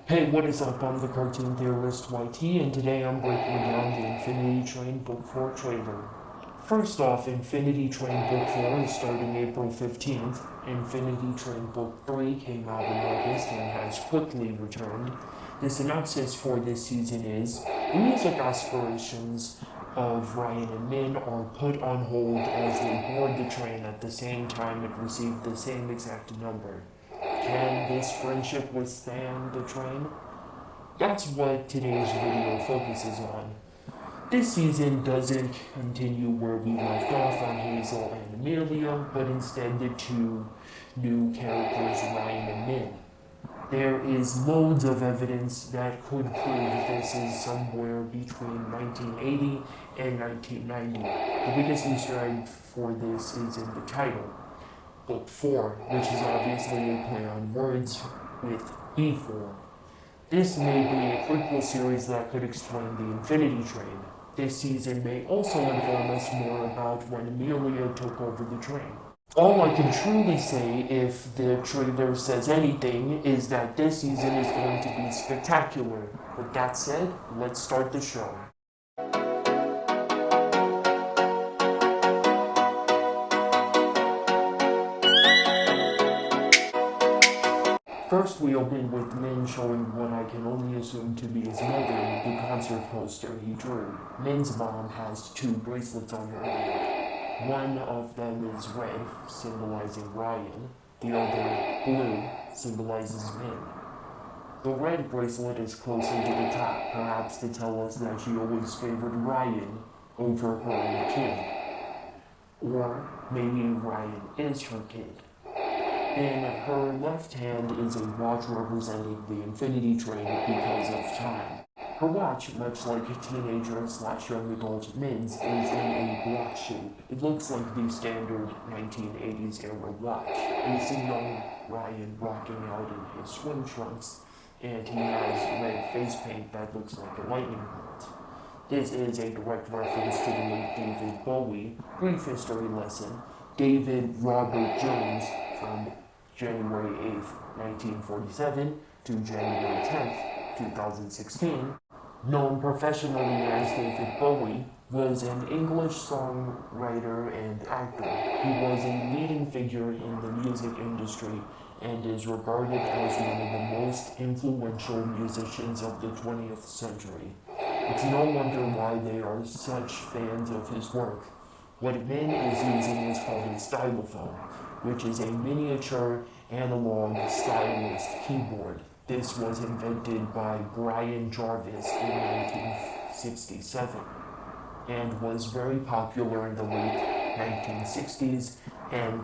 Hey, what is up? I'm the Cartoon-theorist YT, and today I'm breaking down the Infinity Train Book 4 trailer. First off, Infinity Train Book 4 is starting April 15th. Infinity Train Book 3 came out in August and has quickly returned. The synopsis for this season is, the music aspirations of Ryan and Min are put on hold as they board the train at the same time it received the same exact number. Can this friendship withstand the train? That's what today's video focuses on. This season doesn't continue where we left off on Hazel and Amelia, but instead the two new characters, Ryan and Min. There is loads of evidence that could prove this is somewhere between 1980 and 1990. The biggest Easter egg for this is in the title. Book 4, which is obviously a play on words with B4. This may be a prequel series that could explain the Infinity Train. This season may also inform us more about when Amelia took over the train. All I can truly say, if the trailer says anything, is that this season is going to be spectacular. With that said, let's start the show. First, we open with Min showing what I can only assume to be his mother, the concert poster he drew. Min's mom has two bracelets on her hand. One of them is red, symbolizing Ryan. The other, blue, symbolizes Min. The red bracelet is closer to the top, perhaps to tell us that she always favored Ryan over her own kid. Or maybe Ryan is her kid. In her left hand is a watch representing the Infinity Train because of time. Her watch, much like a teenager/young adult Min's, is in a block shape. It looks like the standard 1980s era watch. We see young Ryan rocking out in his swim trunks, and he has red face paint that looks like a lightning bolt. This is a direct reference to the late David Bowie. Brief history lesson. David Robert Jones, from January 8th, 1947 to January 10th, 2016, known professionally as David Bowie, was an English songwriter and actor. He was a leading figure in the music industry and is regarded as one of the most influential musicians of the 20th century. It's no wonder why they are such fans of his work. What Min is using is called a stylophone, which is a miniature analog stylus keyboard. This was invented by Brian Jarvis in 1967 and was very popular in the late 1960s and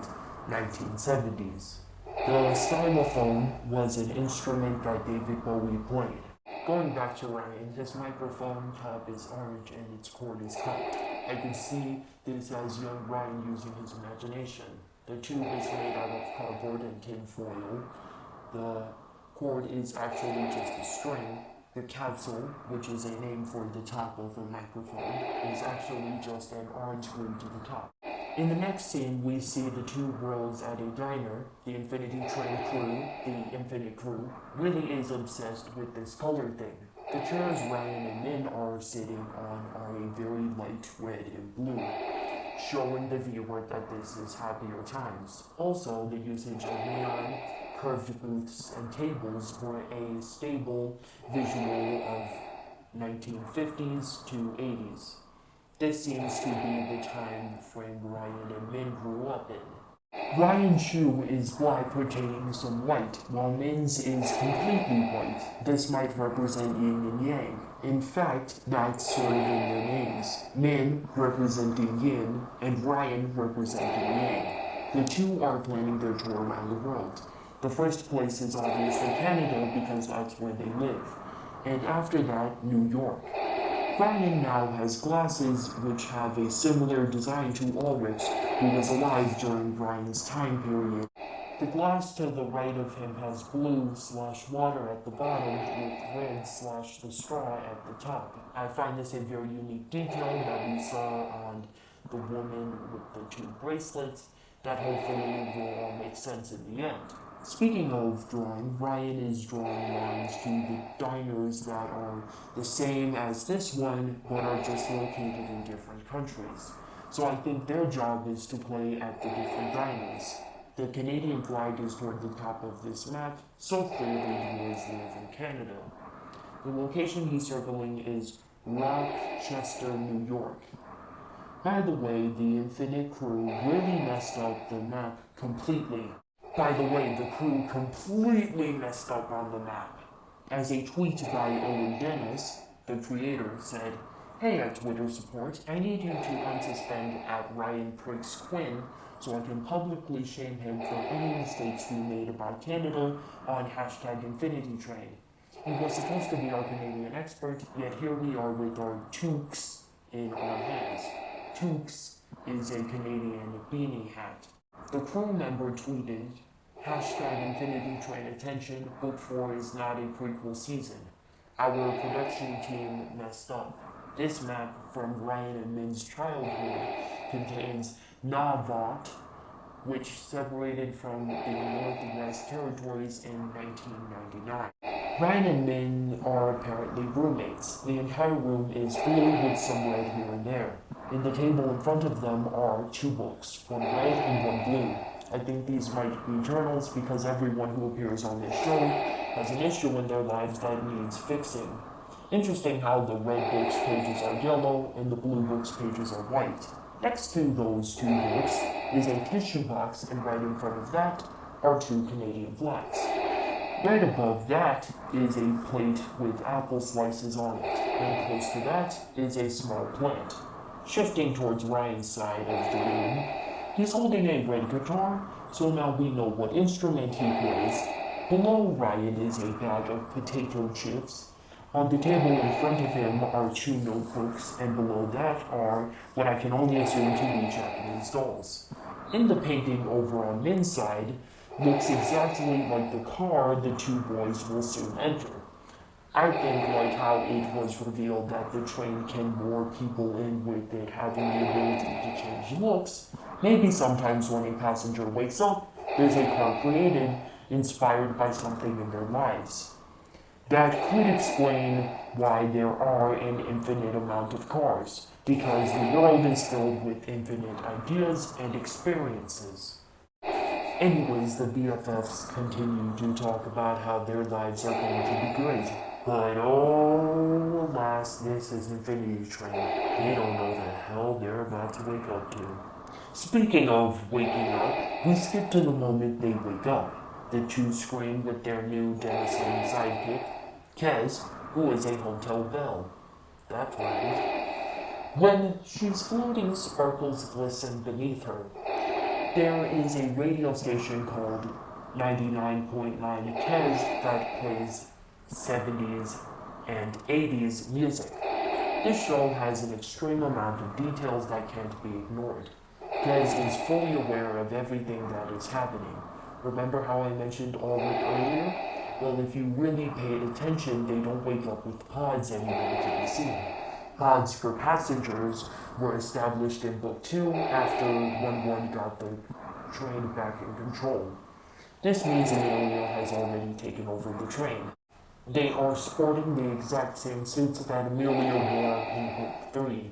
1970s. The stylophone was an instrument that David Bowie played. Going back to Ryan, his microphone top is orange and its cord is cut. I can see this as young Ryan using his imagination. The tube is made out of cardboard and tin foil. The cord is actually just a string. The capsule, which is a name for the top of the microphone, is actually just an orange glue to the top. In the next scene, we see the two girls at a diner. The Infinity Train crew, the Infinite Crew, really is obsessed with this color thing. The chairs Ryan and Min are sitting on are a very light red and blue, showing the viewer that this is happier times. Also, the usage of neon, curved booths, and tables were a stable visual of 1950s to 80s. This seems to be the time frame Ryan and Min grew up in. Ryan's shoe is black, retaining some white, while Min's is completely white. This might represent yin and yang. In fact, that's sort of in their names. Min representing yin, and Ryan representing yang. The two are planning their tour around the world. The first place is obviously Canada because that's where they live. And after that, New York. Ryan now has glasses which have a similar design to Ulrich, who was alive during Ryan's time period. The glass to the right of him has blue/water at the bottom with red/the straw at the top. I find this a very unique detail that we saw on the woman with the two bracelets that hopefully will all make sense in the end. Speaking of drawing, Ryan is drawing lines to the diners that are the same as this one, but are just located in different countries. So I think their job is to play at the different diners. The Canadian flag is toward the top of this map, so clearly the boys live in Canada. The location he's circling is Rochester, New York. By the way, the Infinite crew really messed up the map completely. The crew completely messed up on the map. As a tweet by Owen Dennis, the creator, said, "Hey, our Twitter support, I need you to unsuspend at Ryan Pricks Quinn so I can publicly shame him for any mistakes we made about Canada on hashtag Infinity Train. He was supposed to be our Canadian expert, yet here we are with our toques in our hands." Toques is a Canadian beanie hat. The crew member tweeted, hashtag Infinity Train attention, book 4 is not a prequel season. Our production team messed up. This map from Ryan and Min's childhood contains Navot, which separated from the Northwest Territories in 1999. Ryan and Min are apparently roommates. The entire room is blue with some red here and there. In the table in front of them are 2 books, one red and one blue. I think these might be journals because everyone who appears on this show has an issue in their lives that needs fixing. Interesting how the red book's pages are yellow and the blue book's pages are white. Next to those 2 books is a tissue box, and right in front of that are 2 Canadian flags. Right above that is a plate with apple slices on it, and close to that is a small plant. Shifting towards Ryan's side of the room, he's holding a red guitar, so now we know what instrument he plays. Below Ryan is a bag of potato chips. On the table in front of him are 2 notebooks, and below that are what I can only assume to be Japanese dolls. In the painting over on Min's side looks exactly like the car the 2 boys will soon enter. I think like how it was revealed that the train can lure people in with it having the ability to change looks, maybe sometimes when a passenger wakes up, there's a car created inspired by something in their lives. That could explain why there are an infinite amount of cars, because the world is filled with infinite ideas and experiences. Anyways, the BFFs continue to talk about how their lives are going to be great. But oh, alas, this is Infinity Train. They don't know the hell they're about to wake up to. Speaking of waking up, we skip to the moment they wake up. The 2 scream with their new Denison sidekick, Kez, who is a hotel belle. That's right. When she's floating, sparkles glisten beneath her. There is a radio station called 99.9 Kez that plays 70s and 80s music. This show has an extreme amount of details that can't be ignored. Kez is fully aware of everything that is happening. Remember how I mentioned all it earlier? Well, if you really paid attention, they don't wake up with pods anywhere to be seen. Pods for passengers were established in Book 2 after 1-1 got the train back in control. This means Amelia has already taken over the train. They are sporting the exact same suits that Amelia wore in Book 3,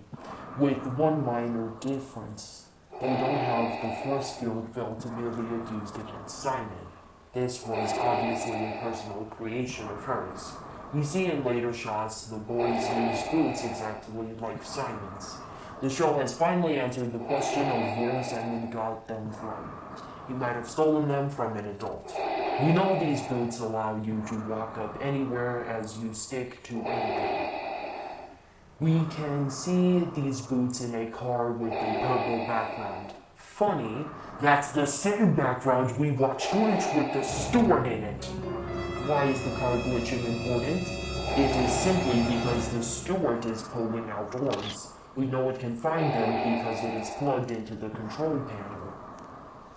with one minor difference. They don't have the force field belt Amelia used against Simon. This was obviously a personal creation of hers. We see in later shots the boys use boots exactly like Simon's. The show has finally answered the question of where Simon got them from. He might have stolen them from an adult. We know these boots allow you to walk up anywhere as you stick to anything. We can see these boots in a car with a purple background. Funny, that's the same background we watched glitch with the steward in it. Why is the car glitching important? It is simply because the steward is pulling out orbs. We know it can find them because it is plugged into the control panel,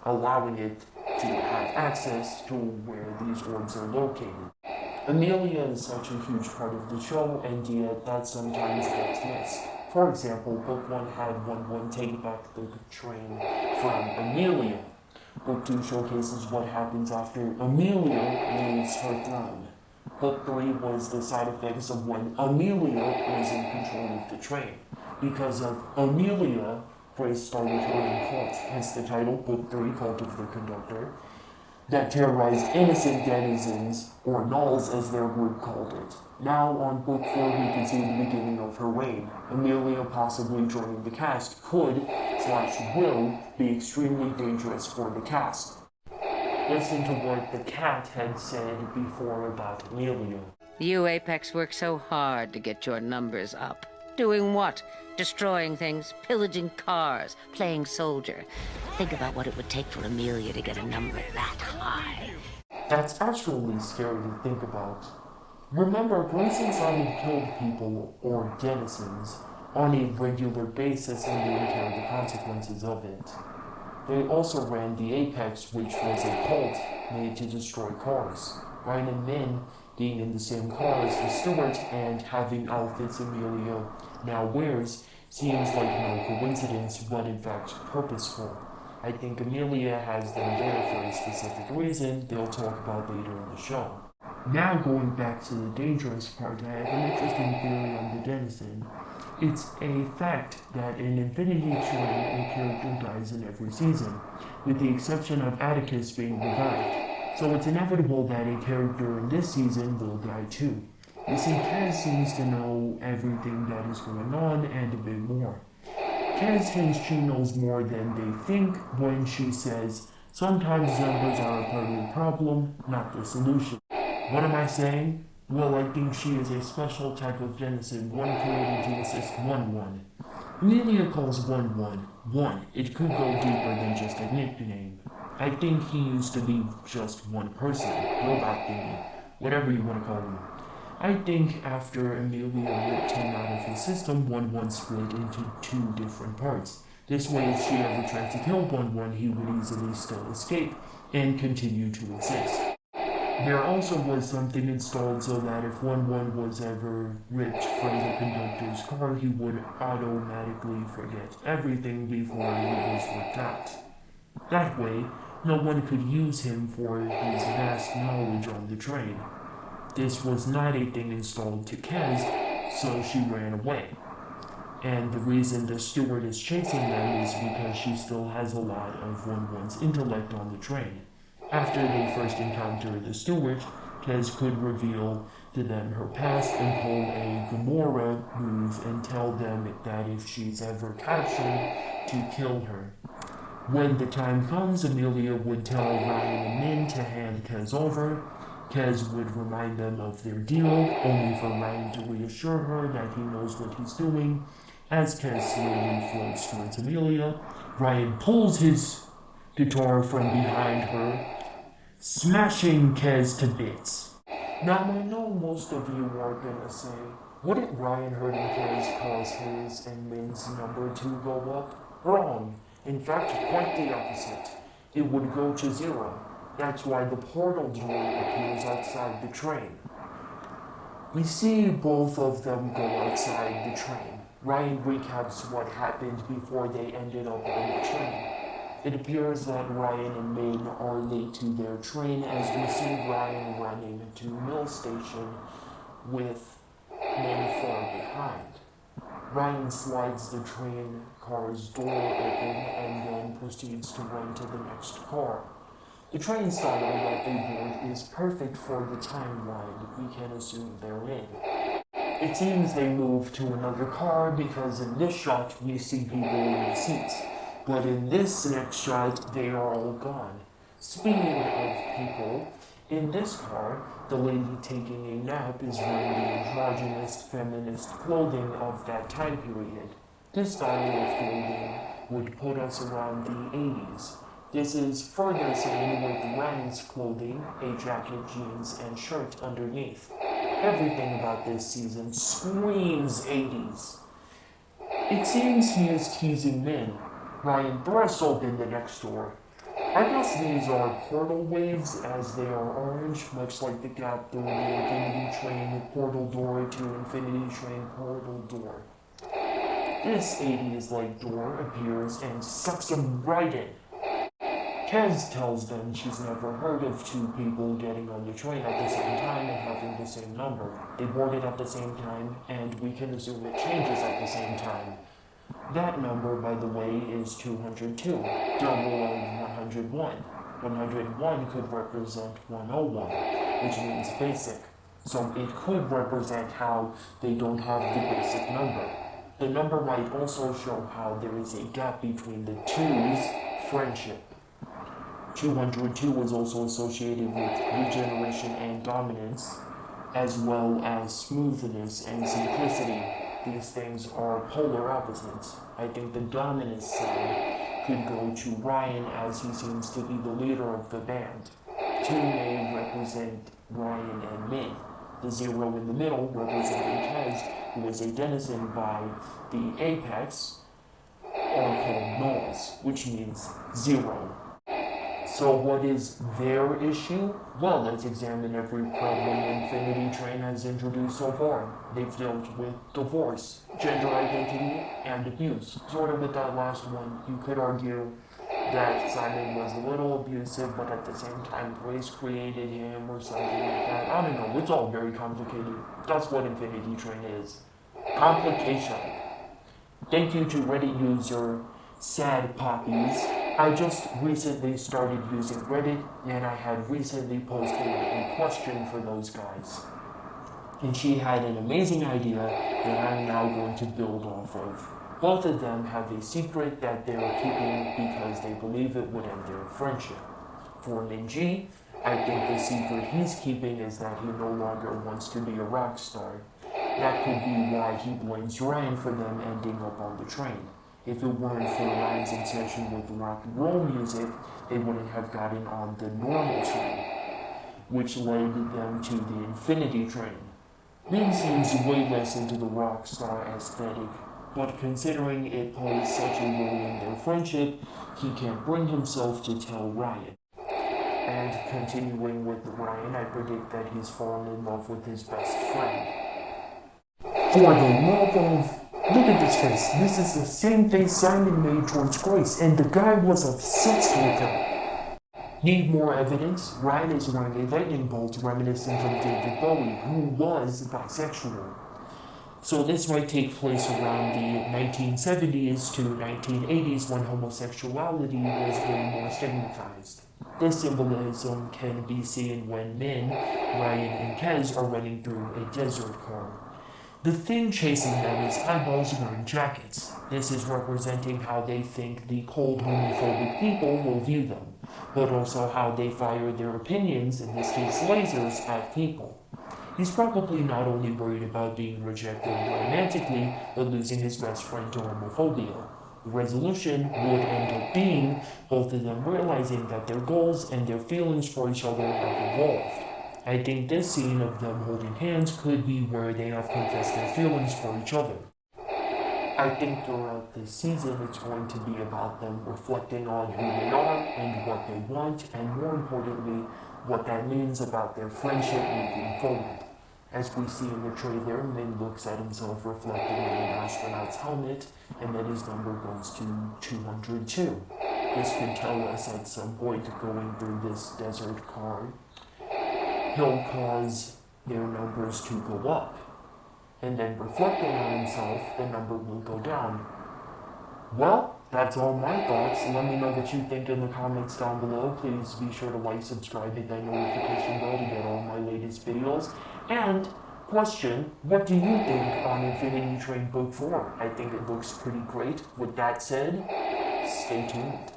allowing it to have access to where these orbs are located. Amelia is such a huge part of the show, and yet that sometimes gets missed. For example, Book 1 had 1-1 take back the train from Amelia. Book 2 showcases what happens after Amelia leaves her throne. Book 3 was the side effects of when Amelia was in control of the train. Because of Amelia, Grace started her own cult, hence the title, Book 3, Cult of the Conductor, that terrorized innocent denizens, or nulls as their group called it. Now on Book 4 we can see the beginning of her reign. Amelia possibly joining the cast could/will be extremely dangerous for the cast. Listen to what the cat had said before about Amelia. You Apex work so hard to get your numbers up. Doing what? Destroying things, pillaging cars, playing soldier. Think about what it would take for Amelia to get a number that high. That's actually scary to think about. Remember, Grace and Simon killed people, or denizens, on a regular basis and they encountered the consequences of it. They also ran the Apex, which was a cult made to destroy cars. Ryan and Min being in the same car as the Stewart and having outfits Amelia now wears seems like no coincidence, but in fact purposeful. I think Amelia has them there for a specific reason they'll talk about later in the show. Now going back to the dangerous part, I have an interesting theory on the denizen. It's a fact that in Infinity Train a character dies in every season, with the exception of Atticus being revived. So it's inevitable that a character in this season will die too. You see, Kaz seems to know everything that is going on and a bit more. Kaz thinks she knows more than they think when she says, sometimes numbers are a part of the problem, not the solution. What am I saying? Well, I think she is a special type of denizen, one created to assist 1-1. Amelia calls 1-1 1. It could go deeper than just a nickname. I think he used to be just one person, robot thingy, whatever you want to call him. I think after Amelia ripped him out of his system, 1-1 split into two different parts. This way, if she ever tried to kill 1-1, he would easily still escape and continue to exist. There also was something installed so that if 1-1 was ever ripped from the conductor's car, he would automatically forget everything before he was ripped out. That way, no one could use him for his vast knowledge on the train. This was not a thing installed to Kaz, so she ran away. And the reason the steward is chasing them is because she still has a lot of 1-1's intellect on the train. After they first encounter the steward, Kaz could reveal to them her past and pull a Gamora move and tell them that if she's ever captured, to kill her. When the time comes, Amelia would tell Ryan and Min to hand Kaz over. Kaz would remind them of their deal, only for Ryan to reassure her that he knows what he's doing. As Kaz slowly floats towards Amelia, Ryan pulls his guitar from behind her, smashing Kaz to bits. Now I know most of you are gonna say, wouldn't Ryan hurting Kaz cause his and Min's number to go up? Wrong. In fact, quite the opposite. It would go to 0. That's why the portal door appears outside the train. We see both of them go outside the train. Ryan recaps what happened before they ended up on the train. It appears that Ryan and Min are late to their train as we see Ryan running to Mill Station with Min far behind. Ryan slides the train car's door open and then proceeds to run to the next car. The train style that they board is perfect for the timeline we can assume they're in. It seems they move to another car because in this shot we see people in the seats, but in this next shot they are all gone. Speaking of people, in this car, the lady taking a nap is wearing the androgynous feminist clothing of that time period. This style of clothing would put us around the 80s. This is further seen with Ryan's clothing, a jacket, jeans, and shirt underneath. Everything about this season screams 80s. It seems he is teasing Min. Ryan thrusts open the next door. I guess these are portal waves as they are orange, much like the gap through the Infinity Train portal door to Infinity Train portal door. This 80s-like door appears and sucks him right in. Kez tells them she's never heard of two people getting on the train at the same time and having the same number. They boarded at the same time, and we can assume it changes at the same time. That number, by the way, is 202, double of 101. 101 could represent 101, which means basic. So it could represent how they don't have the basic number. The number might also show how there is a gap between the two's friendship. 202 is also associated with regeneration and dominance, as well as smoothness and simplicity. These things are polar opposites. I think the dominance side could go to Ryan, as he seems to be the leader of the band. 2 may represent Ryan and Min. The 0 in the middle representing Kez, who is a denizen by the apex, are called nulls, which means 0. So what is their issue? Well, let's examine every problem Infinity Train has introduced so far. They've dealt with divorce, gender identity, and abuse. Sort of with that last one, you could argue that Simon was a little abusive, but at the same time, Grace created him or something like that. I don't know, it's all very complicated. That's what Infinity Train is. Complication. Thank you to Reddit user Sad Poppies. I just recently started using Reddit, and I had recently posted a question for those guys. And she had an amazing idea that I'm now going to build off of. Both of them have a secret that they're keeping because they believe it would end their friendship. For Minji, I think the secret he's keeping is that he no longer wants to be a rock star. That could be why he blames Ryan for them ending up on the train. If it weren't for Ryan's obsession with rock and roll music, they wouldn't have gotten on the normal train, which led them to the Infinity Train. Min seems way less into the rock star aesthetic, but considering it plays such a role in their friendship, he can't bring himself to tell Ryan. And continuing with Ryan, I predict that he's fallen in love with his best friend. For the love of... Look at this face. This is the same face Simon made towards Grace, and the guy was obsessed with her. Need more evidence? Ryan is wearing a lightning bolt reminiscent of David Bowie, who was bisexual. So this might take place around the 1970s to 1980s when homosexuality was way more stigmatized. This symbolism can be seen when Min, Ryan, and Kez are running through a desert car. The thing chasing them is eyeballs wearing jackets. This is representing how they think the cold homophobic people will view them, but also how they fire their opinions, in this case lasers, at people. He's probably not only worried about being rejected romantically, but losing his best friend to homophobia. The resolution would end up being both of them realizing that their goals and their feelings for each other have evolved. I think this scene of them holding hands could be where they have confessed their feelings for each other. I think throughout this season it's going to be about them reflecting on who they are and what they want, and more importantly, what that means about their friendship moving forward. As we see in the trailer, Min looks at himself reflecting in an astronaut's helmet, and then his number goes to 202. This could tell us at some point going through this desert car, he'll cause their numbers to go up. And then reflecting on himself, the number will go down. Well, that's all my thoughts. Let me know what you think in the comments down below. Please be sure to like, subscribe, hit that notification bell to get all my latest videos. And question, what do you think on Infinity Train Book 4? I think it looks pretty great. With that said, stay tuned.